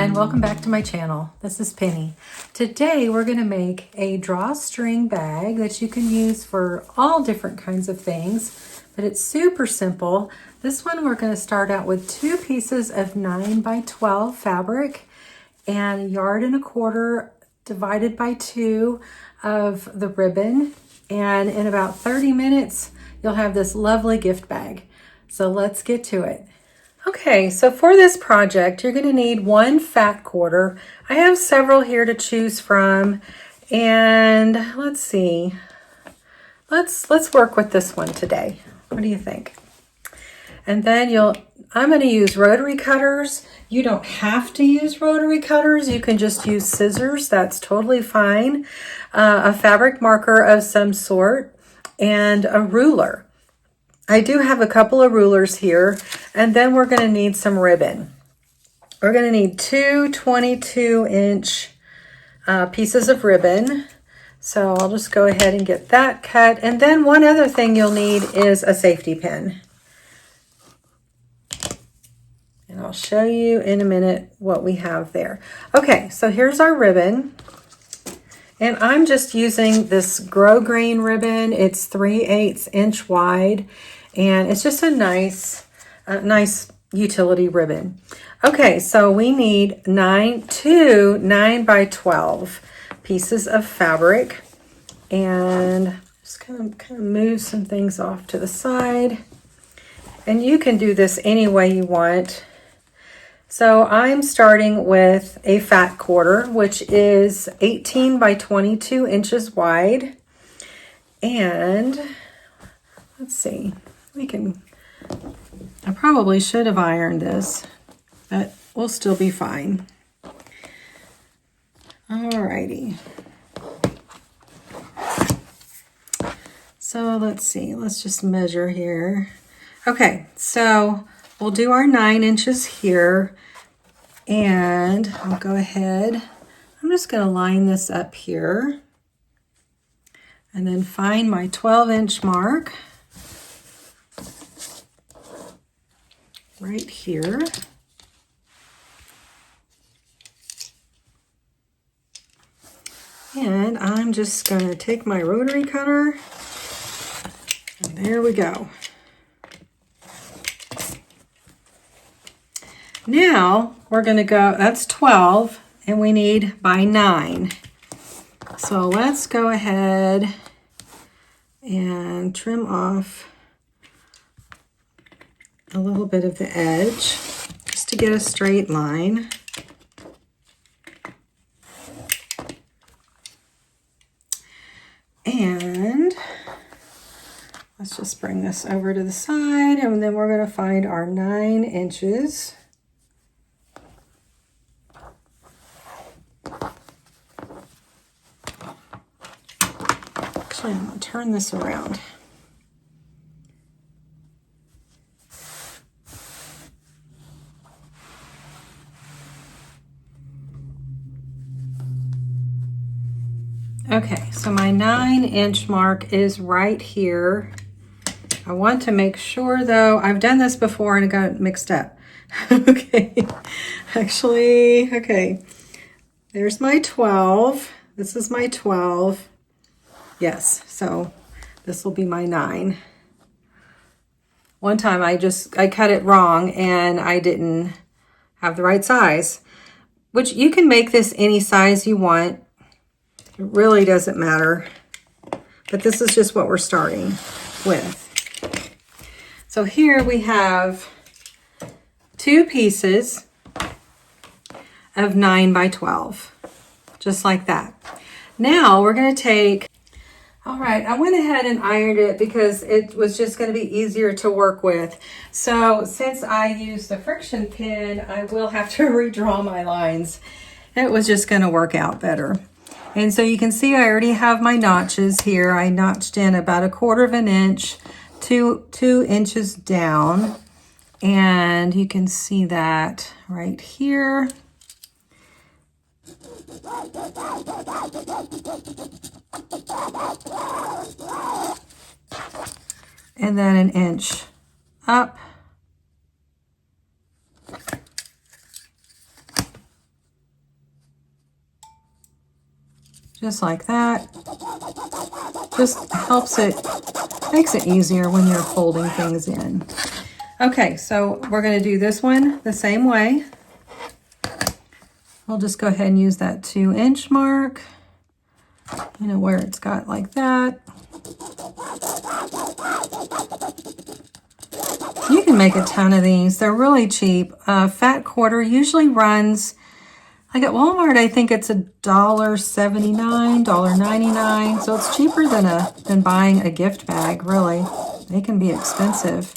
everyone, welcome back to my channel. This is Penny. Today we're going to make a drawstring bag that you can use for all different kinds of things, but it's super simple. This one we're going to start out with 2 pieces of 9 by 12 fabric and 1.25 yards divided by 2 of the ribbon, and in about 30 minutes you'll have this lovely gift bag. So let's get to it. Okay, so for this project, you're going to need 1 fatquarter. I have several here to choose from, and let's see. Let's work with this one today. What do you think? And then I'm going to use rotary cutters. You don't have to use rotary cutters. You can just use scissors. That's totally fine. A fabric marker of some sort and a ruler. I do have a couple of rulers here, and then we're going to need some ribbon. We're going to need 2 22-inch pieces of ribbon. So I'll just go ahead and get that cut. And then one other thing you'll need is a safety pin. And I'll show you in a minute what we have there. Okay, so here's our ribbon. And I'm just using this grosgrain ribbon. It's 3/8 inch wide, and it's just a nice utility ribbon. Okay, so we need 2 9 by 12 pieces of fabric, and just kind of move some things off to the side. And you can do this any way you want. So I'm starting with a fatquarter, which is 18 by 22 inches wide. And let's see, I probably should have ironed this, but we'll still be fine. Alrighty. So let's see, let's just measure here. Okay, so we'll do our 9 inches here, and I'll go ahead. I'm just going to line this up here and then find my 12-inch mark right here. And I'm just going to take my rotary cutter, and there we go. Now we're going to go, that's 12, and we need by 9. So let's go ahead and trim off a little bit of the edge just to get a straight line. And let's just bring this over to the side, and then we're going to find our 9 inches. Actually, I'm going to turn this around. Okay, so my 9-inch mark is right here. I want to make sure, though, I've done this before and it got mixed up. Okay, actually, okay. There's my 12. This is my 12. Yes, so this will be my 9. One time I cut it wrong and I didn't have the right size, which you can make this any size you want. It really doesn't matter, but this is just what we're starting with. So here we have 2 pieces of 9 by 12, just like that. Now we're going to take, all right, I went ahead and ironed it because it was just going to be easier to work with. So since I used the friction pin, I will have to redraw my lines. It was just going to work out better. And so you can see I already have my notches here. I notched in about 1/4 inch, 2 inches down. And you can see that right here. And then 1 inch up. just like that. Just helps it, makes it easier when you're folding things in. Okay, so we're going to do this one the same way. We'll just go ahead and use that 2-inch mark, you know, where it's got like that. You can make a ton of these. They're really cheap. Fatquarter usually runs, like at Walmart, I think it's $1.79, $1.99. So it's cheaper than buying a gift bag, really. They can be expensive.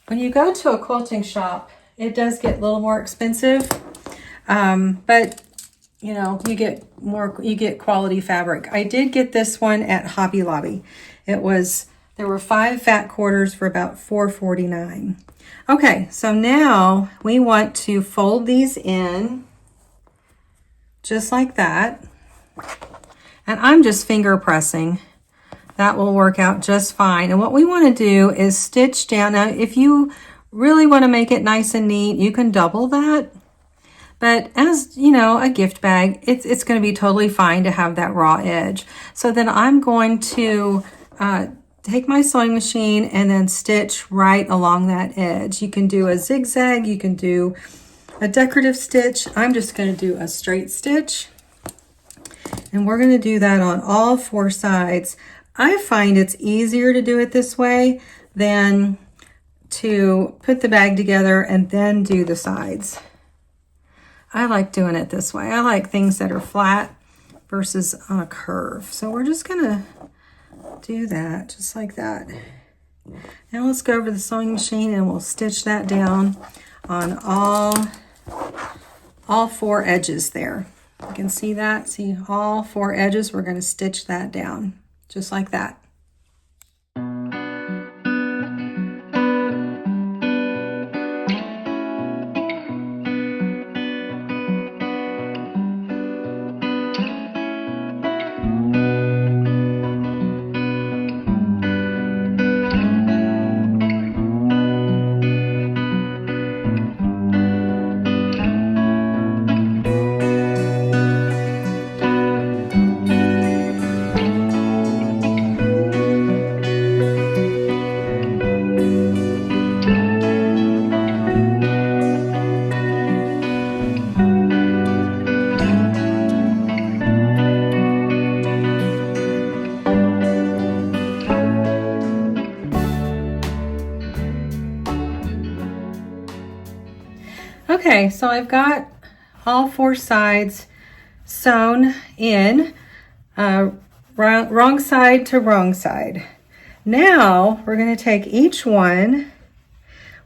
When you go to a quilting shop, it does get a little more expensive, but you know, you get quality fabric. I did get this one at Hobby Lobby. There were 5 fatquarters for about $4.49. Okay, so now we want to fold these in just like that. And I'm just finger pressing. That will work out just fine. And what we want to do is stitch down. Now, if you really want to make it nice and neat, you can double that. But as you know, a gift bag, it's going to be totally fine to have that raw edge. So then I'm going to take my sewing machine and then stitch right along that edge. You can do a zigzag, you can do a decorative stitch. I'm just going to do a straight stitch. And we're going to do that on all 4 sides. I find it's easier to do it this way than to put the bag together and then do the sides. I like doing it this way. I like things that are flat versus on a curve. So we're just going to do that just like that. Now let's go over the sewing machine and we'll stitch that down on all 4 edges there. You can see that. See all 4 edges. We're going to stitch that down just like that. Okay, so I've got all 4 sides sewn in, wrong side to wrong side. Now we're going to take each one,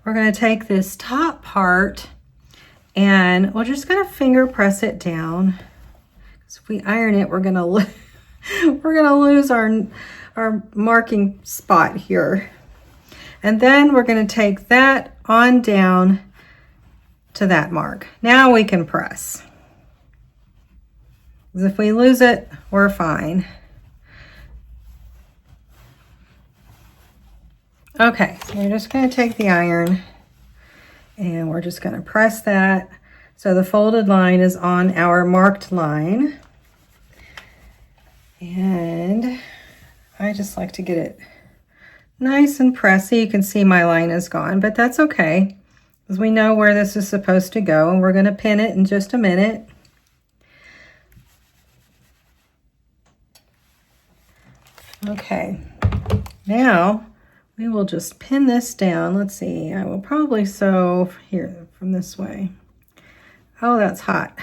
we're going to take this top part and we're just going to finger press it down. So if we iron it, we're going to lose our marking spot here. And then we're going to take that on down to that mark. Now we can press. Because if we lose it, we're fine. Okay, so we're just going to take the iron and we're just going to press that so the folded line is on our marked line. And I just like to get it nice and pressy. You can see my line is gone, but that's okay, because we know where this is supposed to go, and we're going to pin it in just a minute. Okay, now we will just pin this down. Let's see, I will probably sew here from this way. Oh, that's hot.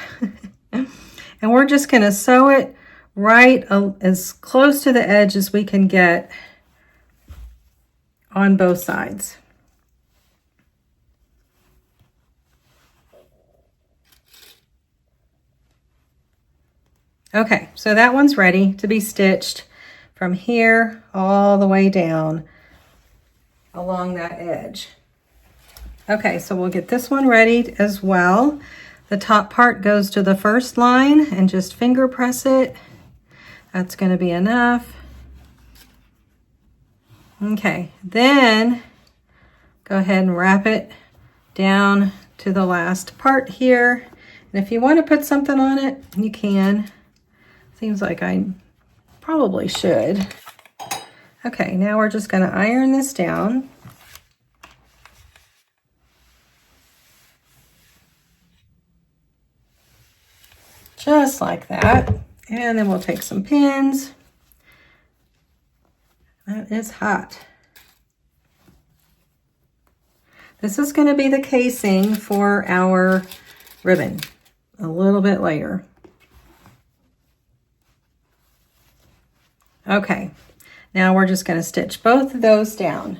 And we're just going to sew it right as close to the edge as we can get on both sides. Okay, so that one's ready to be stitched from here all the way down along that edge. Okay, so we'll get this one ready as well. The top part goes to the first line and just finger press it. That's going to be enough. Okay, then go ahead and wrap it down to the last part here. And if you want to put something on it, you can. Seems like I probably should. Okay, now we're just going to iron this down. Just like that. And then we'll take some pins. That is hot. This is going to be the casing for our ribbon a little bit later. Okay, now we're just going to stitch both of those down.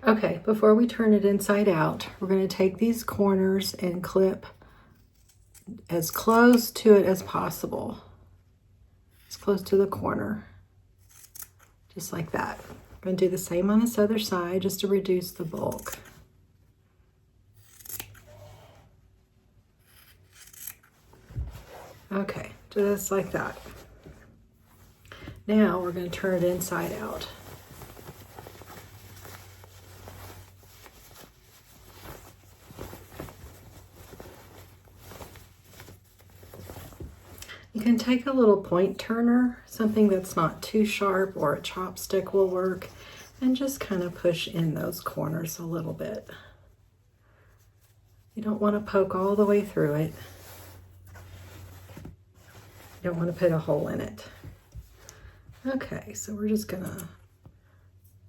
Okay, before we turn it inside out, we're going to take these corners and clip as close to it as possible. As close to the corner. Just like that. I'm going to do the same on this other side just to reduce the bulk. Okay, just like that. Now we're going to turn it inside out. You can take a little point turner, something that's not too sharp, or a chopstick will work, and just kind of push in those corners a little bit. You don't want to poke all the way through it. You don't want to put a hole in it. Okay, so we're just going to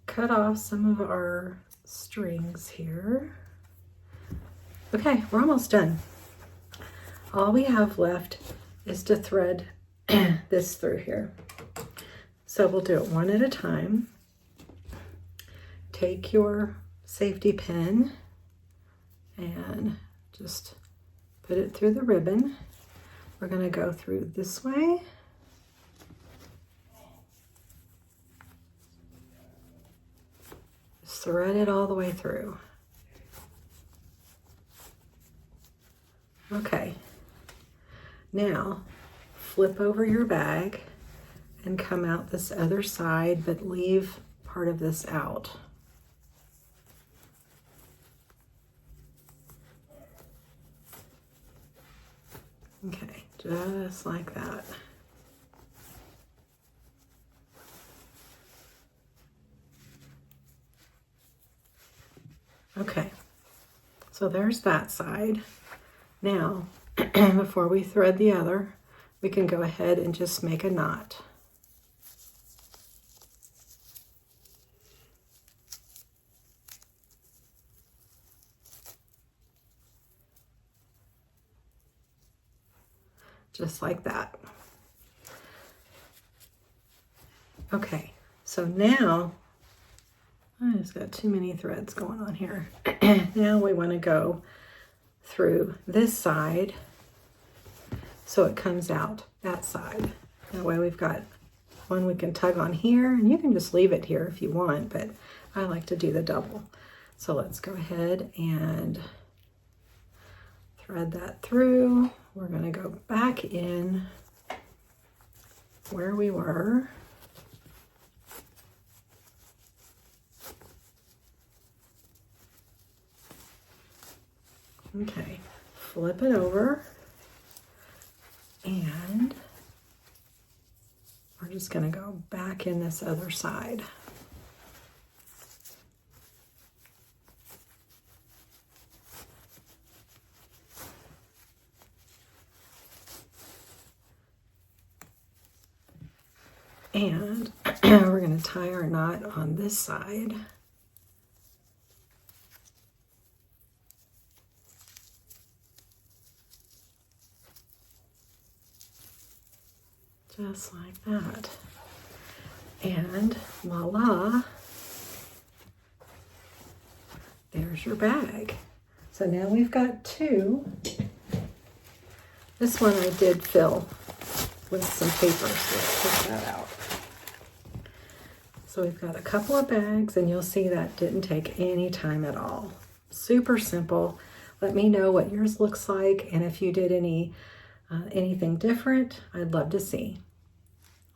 cut off some of our strings here. Okay, we're almost done. All we have left is to thread this through here. So we'll do it one at a time. Take your safety pin and just put it through the ribbon. We're going to go through this way. Just thread it all the way through. Okay. Now, flip over your bag and come out this other side, but leave part of this out. Okay, just like that. Okay, so there's that side. Now, before we thread the other, we can go ahead and just make a knot. Just like that. Okay, so now, I just got too many threads going on here. Now we want to go through this side so it comes out that side. That way we've got one we can tug on here, and you can just leave it here if you want, but I like to do the double. So let's go ahead and thread that through. We're going to go back in where we were. Okay, flip it over, and we're just going to go back in this other side. And we're going to tie our knot on this side. Just like that. And voila, there's your bag. So now we've got two. This one I did fill with some paper, so let's take that out. So we've got a couple of bags, and you'll see that didn't take any time at all. Super simple. Let me know what yours looks like, and if you did anything different, I'd love to see.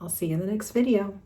I'll see you in the next video.